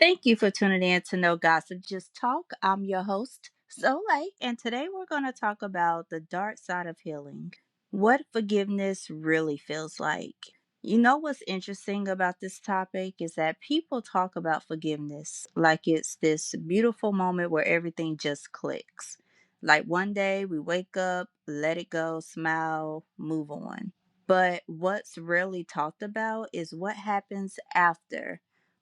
Thank you for tuning in to No Gossip, Just Talk. I'm your host, Soleil, and today we're going to talk about the dark side of healing. What forgiveness really feels like. You know what's interesting about this topic is that people talk about forgiveness like it's this beautiful moment where everything just clicks. Like one day we wake up, let it go, smile, move on. But what's really talked about is what happens after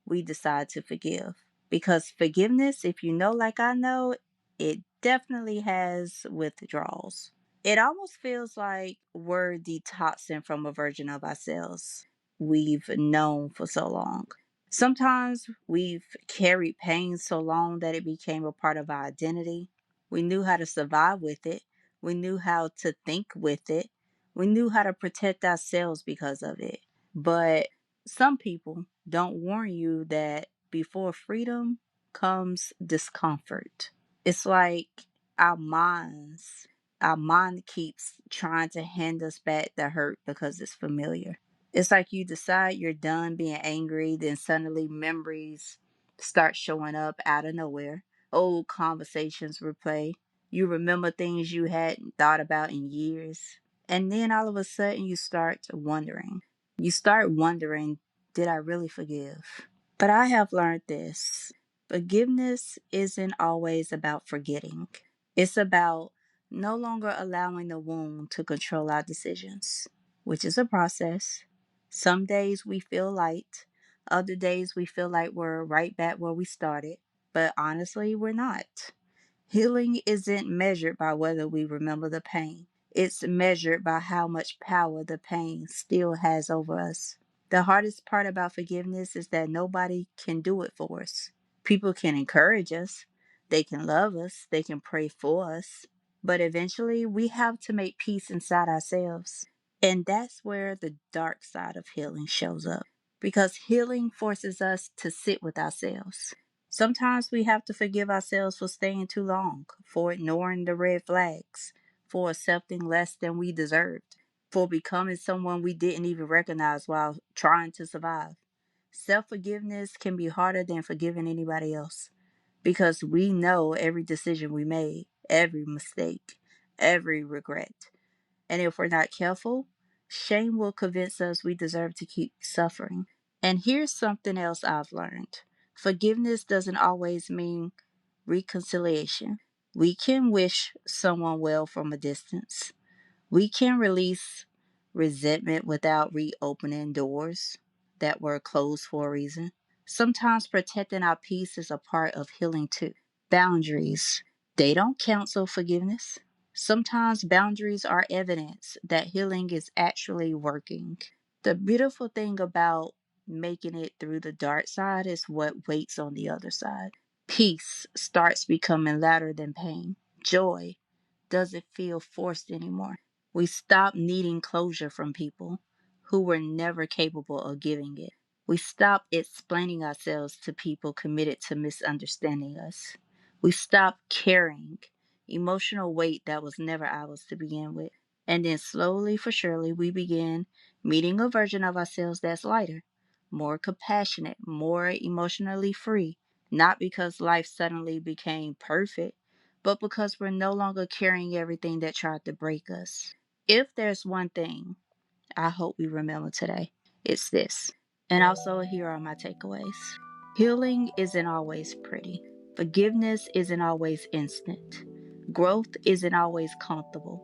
we decide to forgive. Because forgiveness, if you know, like I know, it definitely has withdrawals. It almost feels like we're detoxing from a version of ourselves we've known for so long. Sometimes we've carried pain so long that it became a part of our identity. We knew how to survive with it. We knew how to think with it. We knew how to protect ourselves because of it. But some people don't warn you that before freedom comes discomfort. It's like our minds, our mind keeps trying to hand us back the hurt because it's familiar. It's like you decide you're done being angry, then suddenly memories start showing up out of nowhere. Old conversations replay. You remember things you hadn't thought about in years. And then all of a sudden you start wondering. You start wondering, did I really forgive? But I have learned this. Forgiveness isn't always about forgetting. It's about no longer allowing the wound to control our decisions, which is a process. Some days we feel light, other days we feel like we're right back where we started, but honestly, we're not. Healing isn't measured by whether we remember the pain. It's measured by how much power the pain still has over us. The hardest part about forgiveness is that nobody can do it for us. People can encourage us, they can love us, they can pray for us, but eventually we have to make peace inside ourselves. And that's where the dark side of healing shows up. Because healing forces us to sit with ourselves. Sometimes we have to forgive ourselves for staying too long, for ignoring the red flags, for accepting less than we deserved, for becoming someone we didn't even recognize while trying to survive. Self forgiveness can be harder than forgiving anybody else because we know every decision we made, every mistake, every regret. And if we're not careful, shame will convince us we deserve to keep suffering. And here's something else I've learned: forgiveness doesn't always mean reconciliation. We can wish someone well from a distance. We can release resentment without reopening doors that were closed for a reason. Sometimes protecting our peace is a part of healing too. Boundaries, they don't cancel forgiveness. Sometimes boundaries are evidence that healing is actually working. The beautiful thing about making it through the dark side is what waits on the other side. Peace starts becoming louder than pain. Joy doesn't feel forced anymore. We stop needing closure from people who were never capable of giving it. We stop explaining ourselves to people committed to misunderstanding us. We stop carrying emotional weight that was never ours to begin with. And then slowly for surely, we begin meeting a version of ourselves that's lighter, more compassionate, more emotionally free. Not because life suddenly became perfect, but because we're no longer carrying everything that tried to break us. If there's one thing I hope we remember today, it's this. And also, here are my takeaways. Healing isn't always pretty. Forgiveness isn't always instant. Growth isn't always comfortable.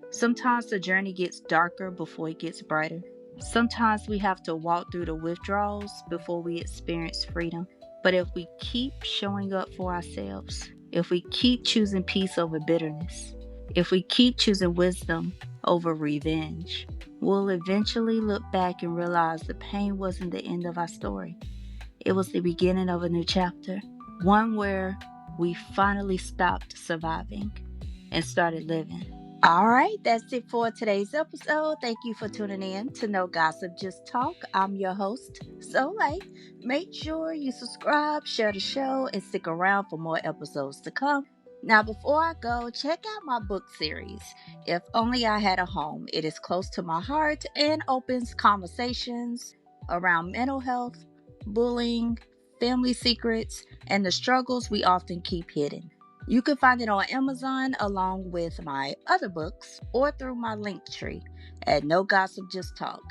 Sometimes the journey gets darker before it gets brighter. Sometimes we have to walk through the withdrawals before we experience freedom. But if we keep showing up for ourselves, if we keep choosing peace over bitterness, if we keep choosing wisdom over revenge, we'll eventually look back and realize the pain wasn't the end of our story. It was the beginning of a new chapter, one where we finally stopped surviving and started living. All right, that's it for today's episode. Thank you for tuning in to No Gossip, Just Talk. I'm your host, Soleil. Make sure you subscribe, share the show, and stick around for more episodes to come. Now, before I go, check out my book series, If Only I Had a Home. It is close to my heart and opens conversations around mental health, bullying, family secrets, and the struggles we often keep hidden. You can find it on Amazon along with my other books or through my link tree at No Gossip Just Talk.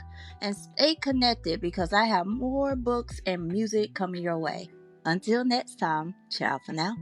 And stay connected because I have more books and music coming your way. Until next time, ciao for now.